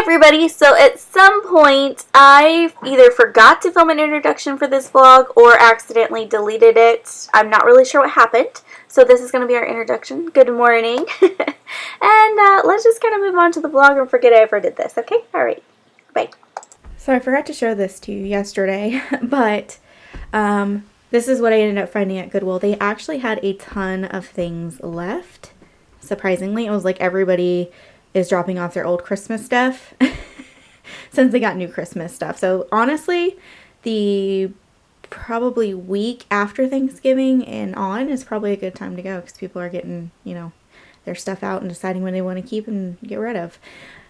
everybody, so at some point I either forgot to film an introduction for this vlog or accidentally deleted it. I'm not really sure what happened, so this is going to be our introduction. Good morning. And let's just kind of move on to the vlog and forget I ever did this, okay? Alright, bye. So I forgot to show this to you yesterday, but this is what I ended up finding at Goodwill. They actually had a ton of things left. Surprisingly, it was like everybody is dropping off their old Christmas stuff since they got new Christmas stuff. So honestly, the probably week after Thanksgiving and on is probably a good time to go because people are getting, you know, their stuff out and deciding what they want to keep and get rid of.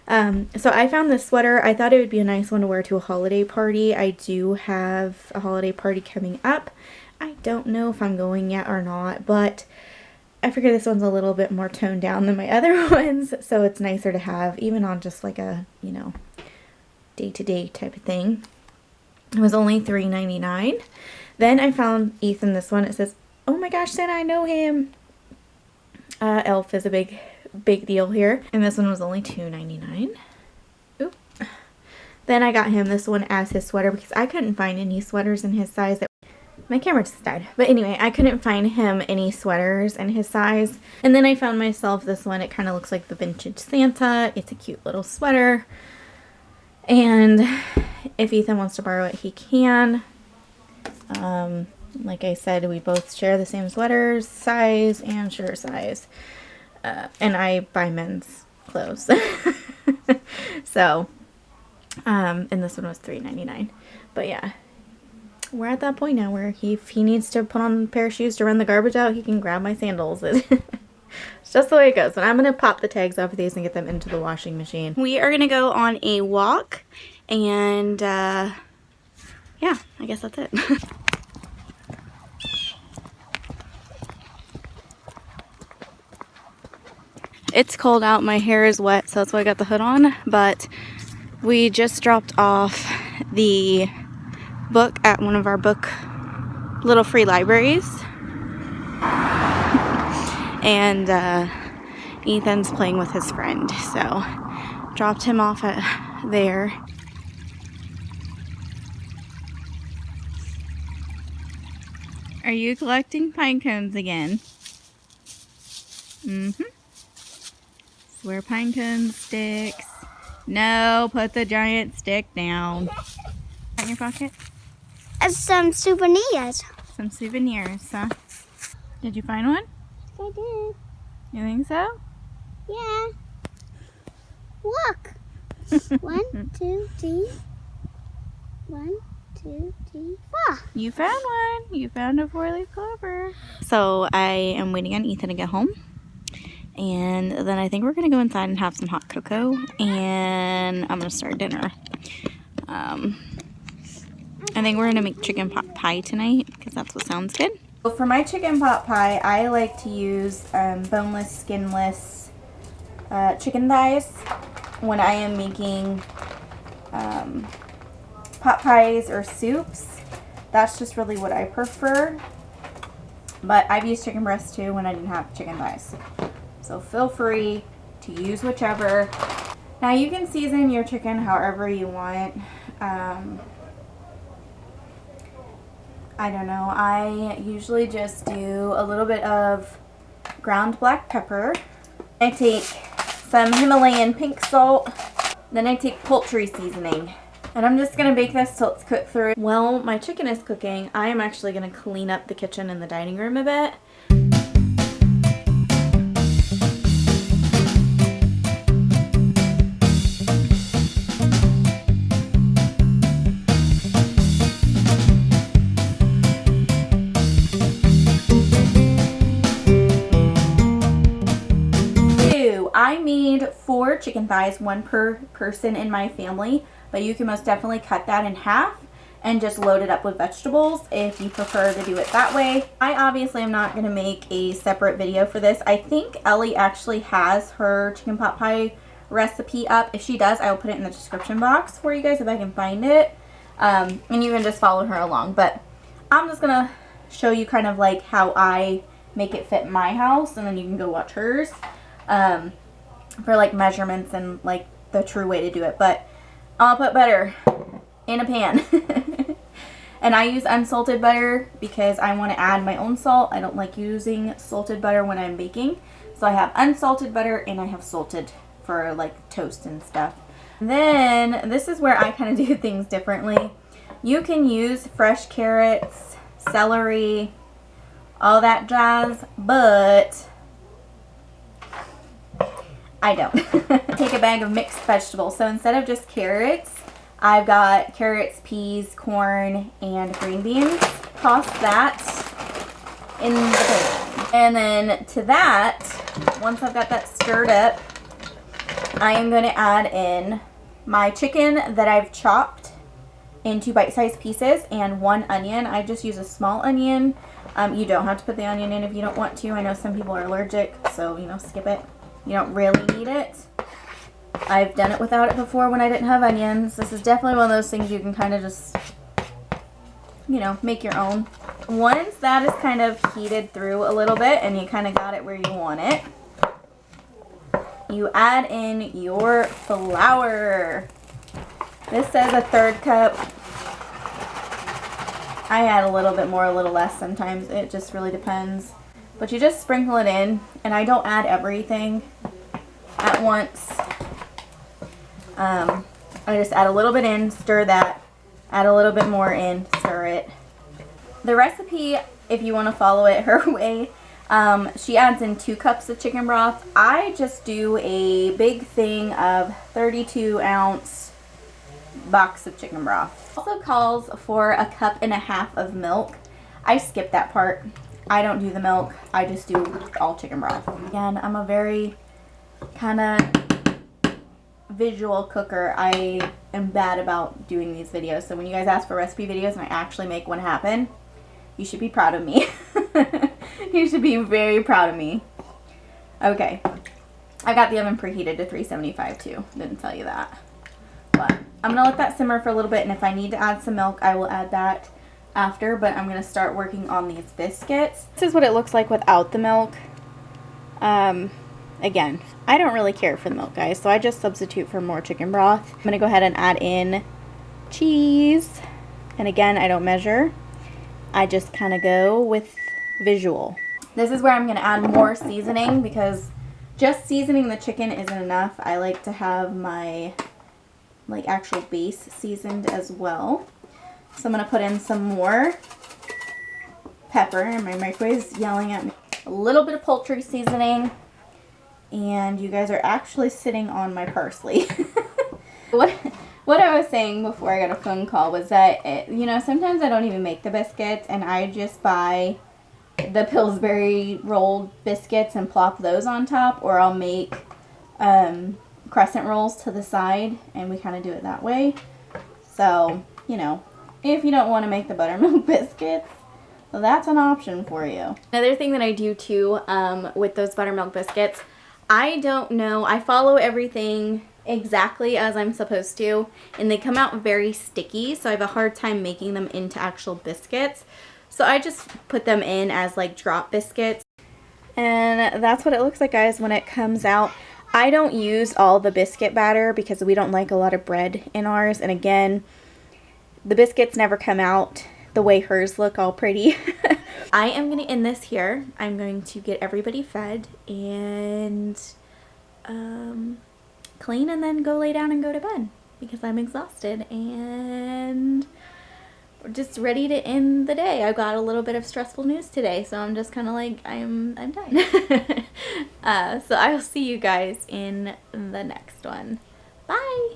So I found this sweater. I thought it would be a nice one to wear to a holiday party. I do have a holiday party coming up. I don't know if I'm going yet or not, but I figure this one's a little bit more toned down than my other ones, so it's nicer to have, even on just like a, you know, day-to-day type of thing. It was only $3.99. Then I found Ethan this one. It says, "Oh my gosh, Santa, I know him." Elf is a big deal here. And this one was only $2.99. Ooh. Then I got him this one as his sweater because I couldn't find any sweaters in his size. My camera just died. But anyway, I couldn't find him any sweaters in his size. And then I found myself this one. It kind of looks like the vintage Santa. It's a cute little sweater. And if Ethan wants to borrow it, he can. Like I said, we both share the same sweaters, size, and shirt size. And I buy men's clothes. So, and this one was $3.99. But yeah. We're at that point now where if he needs to put on a pair of shoes to run the garbage out, he can grab my sandals. It's just the way it goes. But I'm going to pop the tags off of these and get them into the washing machine. We are going to go on a walk. And, yeah, I guess that's it. It's cold out. My hair is wet, so that's why I got the hood on. But we just dropped off the book at one of our little free libraries. And Ethan's playing with his friend, so dropped him off at there. Are you collecting pine cones again? Mm-hmm. Where pine cone sticks. No, put the giant stick down. In your pocket? Some souvenirs. Some souvenirs, huh? Did you find one? I did. You think so? Yeah. Look. 1, 2, 3. 1, 2, 3, 4. You found one. You found a 4-leaf clover. So I am waiting on Ethan to get home. And then I think we're going to go inside and have some hot cocoa. And I'm going to start dinner. I think we're going to make chicken pot pie tonight because that's what sounds good. So for my chicken pot pie, I like to use boneless, skinless chicken thighs when I am making pot pies or soups. That's just really what I prefer. But I've used chicken breast too when I didn't have chicken thighs. So feel free to use whichever. Now you can season your chicken however you want. I don't know, I usually just do a little bit of ground black pepper. I take some Himalayan pink salt. Then I take poultry seasoning. And I'm just going to bake this till it's cooked through. While my chicken is cooking, I am actually going to clean up the kitchen and the dining room a bit. I made 4 chicken thighs, 1 per person in my family, but you can most definitely cut that in half and just load it up with vegetables if you prefer to do it that way. I obviously am not going to make a separate video for this. I think Ellie actually has her chicken pot pie recipe up. If she does, I will put it in the description box for you guys if I can find it. And you can just follow her along. But I'm just going to show you kind of like how I make it fit my house, and then you can go watch hers. For like measurements and like the true way to do it, but I'll put butter in a pan. And I use unsalted butter because I want to add my own salt. I don't like using salted butter when I'm baking. So I have unsalted butter and I have salted for like toast and stuff. Then this is where I kind of do things differently. You can use fresh carrots, celery, all that jazz, but I don't. Take a bag of mixed vegetables. So instead of just carrots, I've got carrots, peas, corn, and green beans. Toss that in the pan. And then to that, once I've got that stirred up, I am going to add in my chicken that I've chopped into bite-sized pieces and 1 onion. I just use a small onion. You don't have to put the onion in if you don't want to. I know some people are allergic, so, you know, skip it. You don't really need it. I've done it without it before when I didn't have onions. This is definitely one of those things you can kind of just, you know, make your own. Once that is kind of heated through a little bit and you kind of got it where you want it, you add in your flour. This says a 1/3 cup. I add a little bit more, a little less sometimes. It just really depends. But you just sprinkle it in, and I don't add everything at once. I just add a little bit in, stir that, add a little bit more in, stir it. The recipe, if you want to follow it her way, she adds in 2 cups of chicken broth. I just do a big thing of 32-ounce box of chicken broth. Also calls for 1.5 cups of milk. I skip that part. I don't do the milk. I just do all chicken broth. Again, I'm a very kind of visual cooker. I am bad about doing these videos. So when you guys ask for recipe videos and I actually make one happen, you should be proud of me. You should be very proud of me. Okay. I got the oven preheated to 375 too. Didn't tell you that. But I'm going to let that simmer for a little bit, and if I need to add some milk, I will add that after, but I'm going to start working on these biscuits. This is what it looks like without the milk. Again, I don't really care for the milk, guys, so I just substitute for more chicken broth. I'm going to go ahead and add in cheese, and again, I don't measure. I just kind of go with visual. This is where I'm going to add more seasoning because just seasoning the chicken isn't enough. I like to have my like actual base seasoned as well. So I'm going to put in some more pepper, and my microwave's yelling at me. A little bit of poultry seasoning, and you guys are actually sitting on my parsley. What I was saying before I got a phone call was that, you know, sometimes I don't even make the biscuits, and I just buy the Pillsbury rolled biscuits and plop those on top, or I'll make crescent rolls to the side, and we kind of do it that way. So, you know, if you don't want to make the buttermilk biscuits, well, that's an option for you. Another thing that I do too with those buttermilk biscuits, I don't know, I follow everything exactly as I'm supposed to, and they come out very sticky, so I have a hard time making them into actual biscuits. So I just put them in as like drop biscuits, and that's what it looks like, guys, when it comes out. I don't use all the biscuit batter because we don't like a lot of bread in ours, and again, the biscuits never come out the way hers look, all pretty. I am going to end this here. I'm going to get everybody fed and clean, and then go lay down and go to bed because I'm exhausted and just ready to end the day. I got a little bit of stressful news today, so I'm just kind of like, I'm done. So I'll see you guys in the next one. Bye!